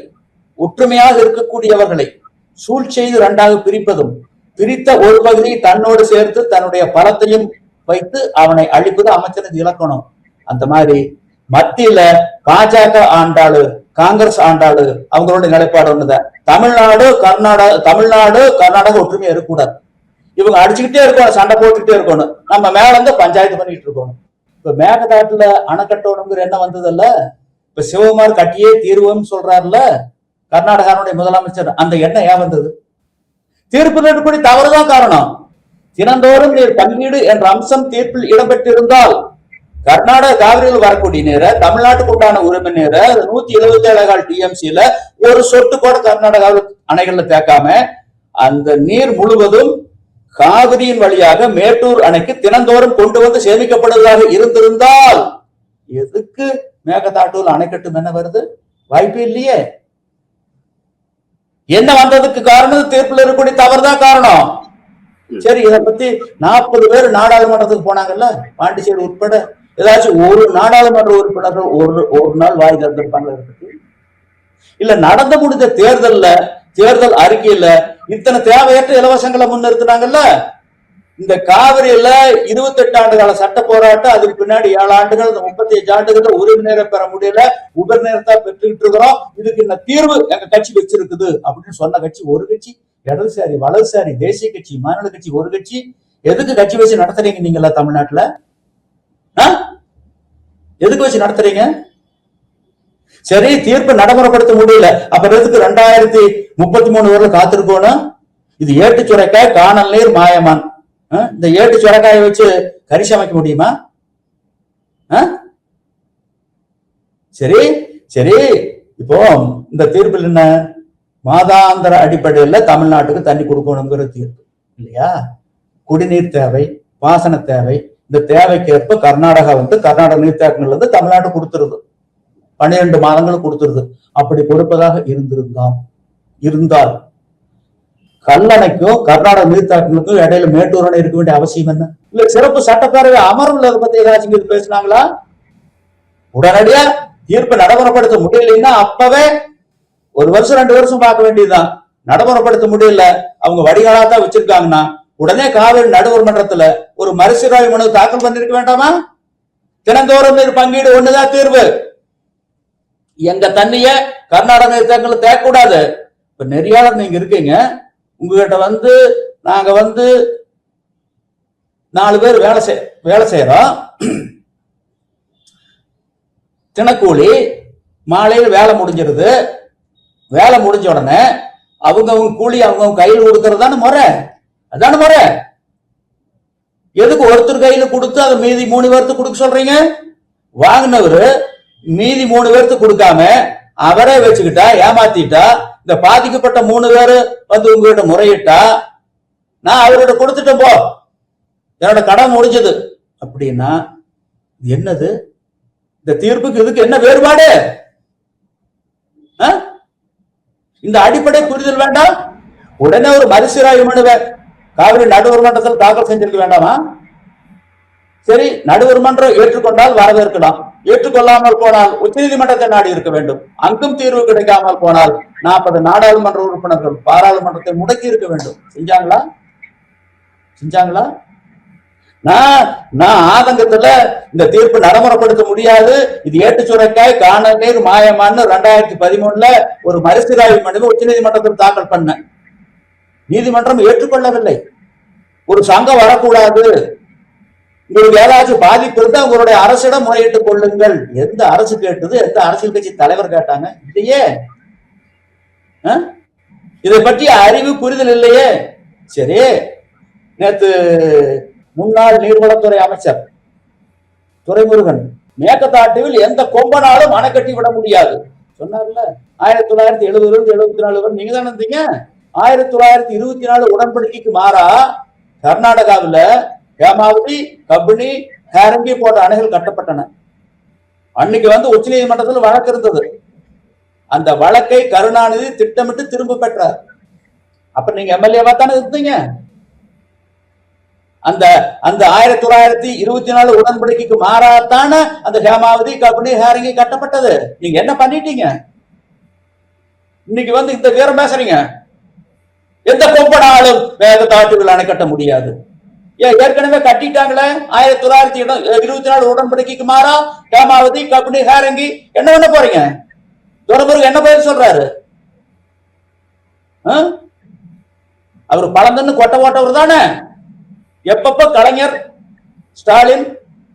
ஒற்றுமையாக இருக்கக்கூடியவர்களை சூழ் செய்து இரண்டாக பிரிப்பதும், பிரித்த ஒரு பகுதியை தன்னோடு சேர்த்து தன்னுடைய பலத்தையும் வைத்து அவனை அழிப்பது அமைச்சரின் இலக்கணம். அந்த மாதிரி மத்தியில பாஜக ஆண்டாளு, காங்கிரஸ் ஆண்டாளு, அவங்களுடைய நிலைப்பாடு ஒண்ணுதான். தமிழ்நாடு கர்நாடகா ஒற்றுமையா இருக்கக்கூடாது. இவங்க அடிச்சுக்கிட்டே இருக்கணும், சண்டை போட்டுக்கிட்டே இருக்கணும், நம்ம மேல இருந்து பஞ்சாயத்து பண்ணிட்டு இருக்கணும். இப்ப மேகதாட்டுல அணை கட்டணுங்கிற எண்ணம் வந்ததில்ல, இப்ப சிவகுமார் கட்டியே தீர்வுன்னு சொல்றாருல கர்நாடகாவுடைய முதலமைச்சர், அந்த எண்ணம் ஏன் வந்தது? தீர்ப்பு தவறுதான் காரணம். தினந்தோறும் நீர் பங்கீடு என்ற அம்சம் தீர்ப்பில் இடம்பெற்றிருந்தால் கர்நாடக காவிரியில் வரக்கூடிய நீரை, தமிழ்நாட்டுக்கு உண்டான உரிமை நீரை 177 டிஎம்சில ஒரு சொட்டு கூட கர்நாடகாவில் அணைகள்ல தேக்காம அந்த நீர் முழுவதும் காவிரியின் வழியாக மேட்டூர் அணைக்கு தினந்தோறும் கொண்டு வந்து சேமிக்கப்படுவதாக இருந்திருந்தால் எதுக்கு மேகதாட்டூர் அணை கட்டும் என்ன வருது? வாய்ப்பு இல்லையே. என்ன வந்ததுக்கு காரணம் தீர்ப்பில் இருக்கக்கூடிய தவறுதான் காரணம். சரி, இதை பத்தி 40 பேர் நாடாளுமன்றத்துக்கு போனாங்கல்ல, பாண்டிச்சேரி உட்பட. ஏதாச்சும் ஒரு நாடாளுமன்ற உறுப்பினர்கள் ஒரு நாள் வாய் திறந்திருப்பாங்க? இல்ல நடந்து முடிந்த தேர்தல் அறிக்கையில இத்தனை தேவையற்ற இலவசங்களை முன்னிறுத்தினாங்கல்ல. இந்த காவிரியில 28 ஆண்டுகால சட்ட போராட்டம், அதுக்கு பின்னாடி 7 ஆண்டுகள், 35 ஆண்டுகள் உரிமை பெற முடியல, உபரி நேரத்தை பெற்றுக்கிட்டு இருக்கிறோம். இதுக்கு இந்த தீர்வு எங்க கட்சி வச்சிருக்குது அப்படின்னு சொன்ன கட்சி ஒரு கட்சி, இடதுசாரி வலதுசாரி தேசிய கட்சி மாநில கட்சி ஒரு கட்சி. எதுக்கு கட்சி வச்சு நடத்துறீங்க நீங்களா தமிழ்நாட்டுல? எதுக்கு வச்சு நடத்துறீங்க? சரி, தீர்ப்பு நடைமுறைப்படுத்த முடியல, அப்புறம் எதுக்கு 2033 வரல காத்திருக்கணும்? இது ஏட்டு சுரைக்காய் காணல் நீர் மாயமான். இந்த ஏட்டு சுரைக்காயை வச்சு கறி சமைக்க முடியுமா? சரி சரி, இப்போ இந்த தீர்ப்பில் என்ன? மாதாந்திர அடிப்படையில தமிழ்நாட்டுக்கு தண்ணி கொடுக்கணுங்கிற தீர்ப்பு இல்லையா? குடிநீர் தேவை, பாசன தேவை, இந்த தேவைக்கேற்ப கர்நாடகா கர்நாடக நீர்த்தேக்கங்கள்ல இருந்து தமிழ்நாடு கொடுத்துருது, 12 மாதங்கள் கொடுத்துருது. அப்படி கொடுப்பதாக இருந்தால் கல்லணைக்கும் கர்நாடக நீர்த்தேக்கங்களுக்கும் இடையில மேட்டூர் அணை இருக்க வேண்டிய அவசியம் என்ன? இல்ல சிறப்பு சட்டப்பேரவை அமர்வுல அதை பத்தி ஏதாச்சும் பேசினாங்களா? உடனடியா தீர்ப்பு நடைமுறைப்படுத்த முடியலைன்னா அப்பவே 1 வருஷம் 2 வருஷம் பார்க்க வேண்டியதுதான். நடைமுறைப்படுத்த முடியல, அவங்க வடிகாலாத்தான் வச்சிருக்காங்கன்னா உடனே காவிரி நடுவர் மன்றத்துல ஒரு மறுசீராய்வு மனு தாக்கல் பண்ணிருக்க வேண்டாமா? தினந்தோறும் நீர் பங்கீடு ஒண்ணுதான் தீர்வு. எங்க தண்ணிய கர்நாடக நீர்த்தேக்கங்களை தேக்கக்கூடாது. இப்ப நெறியாளர் நீங்க இருக்கீங்க, உங்ககிட்ட நாங்க 4 பேர் வேலை செய்யறோம். தினக்கூலி மாலையில் வேலை முடிஞ்சிருது. வேலை முடிஞ்ச உடனே அவங்க கூலி அவங்க கையில் கொடுக்கறதான முறை. அதான முறை. எதுக்கு ஒருத்தர் கையில கொடுத்து அதை மீதி 3 பேருக்கு கொடுக்க சொல்றீங்க? வாங்கினவரு மீதி 3 பேருக்கு கொடுக்காம அவரே வச்சுக்கிட்டா, ஏமாத்திட்டா, இந்த பாதிக்கப்பட்ட 3 பேரு உங்ககிட்ட முறையிட்டா, நான் அவர்கிட்ட கொடுத்துட்டேன், போ, என்னோட கடன் முடிஞ்சது அப்படின்னா என்னது? இந்த தீர்ப்புக்கு இதுக்கு என்ன வேறுபாடு? இந்த அடிப்படை புரிதல் வேண்டாம். உடனே ஒரு மறுசீராய்வு மனுவை காவிரி நடுவர் மன்றத்தில் தாக்கல் செஞ்சிருக்க வேண்டாமா? சரி, நடுவர் மன்றம் ஏற்றுக்கொண்டால் வரவேற்கலாம், ஏற்றுக்கொள்ளாமல் போனால் உச்சநீதிமன்றத்தை நாடி இருக்க வேண்டும். அங்கும் தீர்வு கிடைக்காமல் போனால் 40 நாடாளுமன்ற உறுப்பினர்கள் பாராளுமன்றத்தை முடக்கி இருக்க வேண்டும். செஞ்சாங்களா? நான் ஆதங்கத்துல இந்த தீர்ப்பு நடைமுறைப்படுத்த முடியாது, இது ஏட்டு சுரைக்காய் காணல் நீர் மாயமான்னு 2013 ஒரு மறுசீராய்வு மனுவை உச்சநீதிமன்றத்தில் தாக்கல் பண்ண நீதிமன்றம் ஏற்றுக்கொள்ளவில்லை. ஒரு சங்கம் வரக்கூடாது, உங்களுக்கு ஏதாச்சும் பாதிப்பு இருந்தா உங்களுடைய அரசிடம் முறையிட்டுக் கொள்ளுங்கள். எந்த அரசு கேட்டது? எந்த அரசியல் கட்சி தலைவர் கேட்டாங்க? இல்லையே. இதை பற்றி அறிவு புரிதல் இல்லையே. சரி, நேத்து முன்னாள் நீர்வளத்துறை அமைச்சர் துரைமுருகன் மேகதாட்டுவில் எந்த கொம்பனாலும் அணை கட்டி விட முடியாது சொன்னார்ல. 1970 74 வரை நீங்க தானே இருந்தீங்க. 1924 உடன்படிக்கைக்கு மாறா கர்நாடகாவில் ஹேமாவதி, கபினி, ஹேரங்கி போன்ற அணைகள் கட்டப்பட்டன. அன்னைக்கு உச்ச நீதிமன்றத்தில் வழக்கு இருந்தது. அந்த வழக்கை கருணாநிதி திட்டமிட்டு திரும்ப பெற்றார். அப்ப நீங்க எம்எல்ஏவா தானே இருந்தீங்க. அந்த அந்த 1924 உடன்படிக்கைக்கு மாறாத்தான அந்த ஹேமாவதி கபினி ஹேரங்கி கட்டப்பட்டது. நீங்க என்ன பண்ணிட்டீங்க? இன்னைக்கு வந்து இந்த வீரம் பேசுறீங்க. எந்த கொம்பனாலும் வேதத்தாட்டுகள் அணை கட்ட முடியாது. ஏற்கனவே கட்டிட்டாங்களே 1924 உடன்படிக்கைக்கு மாறா ஹேமாவதி கபினி ஹேரங்கி. என்ன பண்ண போறீங்க? துரமுருகன் என்ன பதில் சொல்றாரு? அவரு பழந்தன்னு கொட்ட ஓட்டவர் தானே. எப்பப்ப கலைஞர் ஸ்டாலின்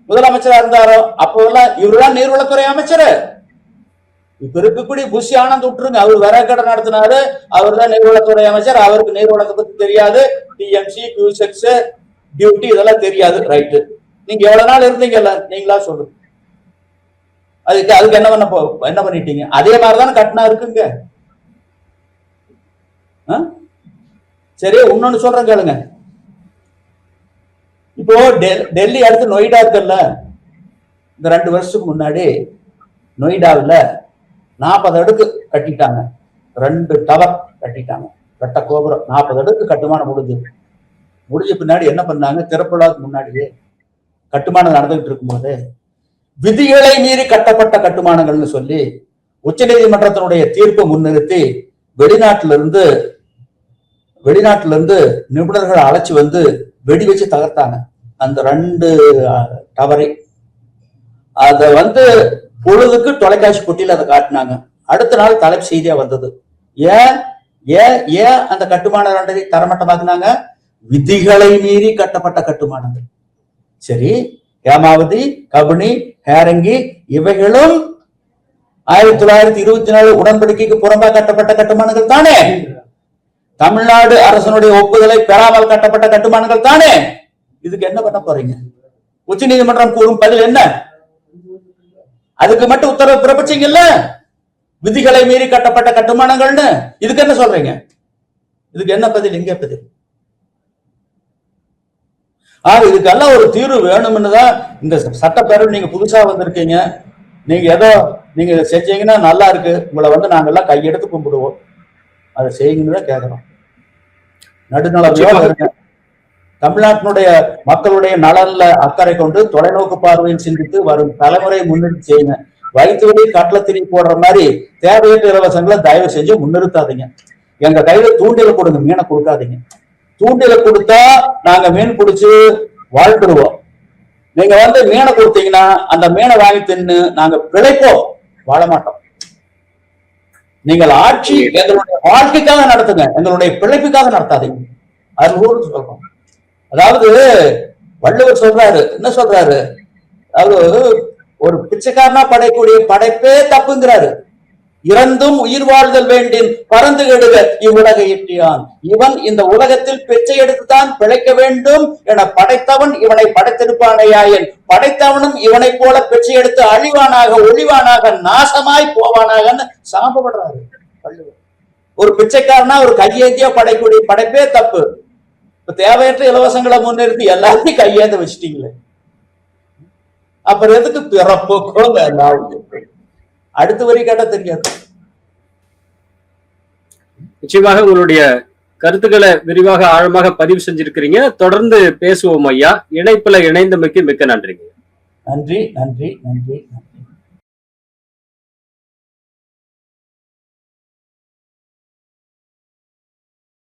முதலமைச்சரா இருந்தாரோ அப்போதெல்லாம் இவருதான் நீர்வளத்துறை அமைச்சர். இப்ப இருக்கக்கூடிய புஷி ஆனந்த் விட்டுருங்க, அவர் விறகு கடை நடத்தினாரு, அவர் தான் நீர்வளத்துறை அமைச்சர். அவருக்கு நீர்வளத்தை பத்தி தெரியாது, டிஎம்சி கியூசெக்ஸ் டியூட்டி இதெல்லாம் தெரியாது. ரைட்டு, நீங்க எவ்வளவு நாள் இருந்தீங்கல்ல, நீங்களா சொல்லுங்க. அதுக்கு என்ன பண்ணிட்டீங்க? அதே மாதிரிதானே கட்டினா இருக்குங்க. சரி, இன்னொன்னு சொல்றேன் கேளுங்க. இப்போ டெல்லி அடுத்து நொய்டா இருக்குல்ல, இந்த 2 வருஷத்துக்கு முன்னாடி நொய்டாவில் 40 அடுக்கு கட்டிட்டாங்க. 2 டவர் கட்டிட்டாங்க, கட்ட கோபுரம் 40 அடுக்கு கட்டுமானம் முடிஞ்ச பின்னாடி என்ன பண்ணாங்க? திறப்புலாவுக்கு முன்னாடியே கட்டுமானம் நடந்துகிட்டு இருக்கும்போது விதிகளை மீறி கட்டப்பட்ட கட்டுமானங்கள்னு சொல்லி உச்ச நீதிமன்றத்தினுடைய தீர்ப்பை முன்னிறுத்தி வெளிநாட்டுல இருந்து நிபுணர்களை அழைச்சி வந்து வெடி வச்சு தகர்த்தாங்க அந்த 2 டவரை. அத வந்து பொழுதுக்கு தொலைக்காட்சி போட்டியில் அதை காட்டினாங்க. அடுத்த நாள் தலைப்பு செய்தியா வந்தது. ஏன் அந்த கட்டுமான 2 தரமட்டமாக்குனாங்க? விதிகளை மீறி கட்டப்பட்ட கட்டுமானங்கள். சரி, ஹேமாவதி கபினி ஹேரங்கி இவைகளும் 1924 உடன்படிக்கைக்கு புறம்பா கட்டப்பட்ட கட்டுமானங்கள் தானே. தமிழ்நாடு அரசனுடைய ஒப்புதலை பெறாமல் கட்டப்பட்ட கட்டுமானங்கள் தானே. இதுக்கு என்ன பண்ண போறீங்க? உச்ச நீதிமன்றம் கூறும் பதில் என்ன? அதுக்கு மட்டும் உத்தரவு பிறப்பிச்சீங்கல்ல, விதிகளை மீறி கட்டப்பட்ட கட்டுமானங்கள்னு. இதுக்கு என்ன சொல்றீங்க? இதுக்கு என்ன பதில்? எங்க பதில்? இதுக்கெல்லாம் ஒரு தீர்வு வேணும்னு தான் இந்த சட்டப்பேரவை நீங்க புதுசா வந்திருக்கீங்க. நீங்க இதை செஞ்சீங்கன்னா நல்லா இருக்கு, உங்களை வந்து நாங்க எல்லாம் கையெடுத்து கும்பிடுவோம். அதை செய்யுங்கன்னு தான் கேட்கிறோம். நடுநல தமிழ்நாட்டினுடைய மக்களுடைய நலன்ல அக்கறை கொண்டு தொலைநோக்கு பார்வையில் சிந்தித்து வரும் தலைமுறை முன்னிறுத்தி செய்யுங்க. வயிற்று கட்டளத்திரி போடுற மாதிரி தேவையற்ற இலவசங்களை தயவு செஞ்சு முன்னிறுத்தாதீங்க. எங்க கையில தூண்டில கொடுங்க, மீனை கொடுக்காதீங்க. தூண்டில கொடுத்தா நாங்க மீன் பிடிச்சு வாழ்ந்துருவோம். நீங்க வந்து மீனை கொடுத்தீங்கன்னா அந்த மீனை வாங்கி தின்னு நாங்க பிழைப்போம், வாழ மாட்டோம். நீங்கள் ஆட்சி எங்களுடைய வாழ்க்கைக்காக நடத்துங்க, எங்களுடைய பிழைப்புக்காக நடத்தாதீங்க. அது சொல்றோம். அதாவது வள்ளுவர் சொல்றாரு, என்ன சொல்றாரு? அதாவது ஒரு பிச்சைக்காரனா படைக்கூடிய படைப்பே தப்புங்கிறாரு. இறந்தும் உயிர் வாழ்தல் வேண்டின் பறந்து கெடுக இவ்வுலகை எட்டியான். இவன் இந்த உலகத்தில் பிச்சை எடுத்துத்தான் பிழைக்க வேண்டும் என படைத்தவன் இவனை படைத்திருப்பானையாயன் படைத்தவனும் இவனை போல பிச்சை எடுத்து அழிவானாக ஒழிவானாக நாசமாய் போவானாகன்னு சாம்பப்படுறாரு வள்ளுவர். ஒரு பிச்சைக்காரனா ஒரு கையேந்தியா படைக்கூடிய படைப்பே தப்பு. இப்ப தேவையற்ற இலவசங்களை முன்னிறுத்தி எல்லாத்தையும் கையேந்த வச்சுட்டீங்களே, அப்புறம் எதுக்கு பிறப்புக்கோங்க? அடுத்த வரி கேட்டா தெரியாது. நிச்சயமாக உங்களுடைய கருத்துக்களை விரிவாக ஆழமாக பதிவு செஞ்சிருக்கிறீங்க. தொடர்ந்து பேசுவோம் ஐயா. இணைப்புல இணைந்தமைக்கு மிக்க நன்றிங்க. நன்றி.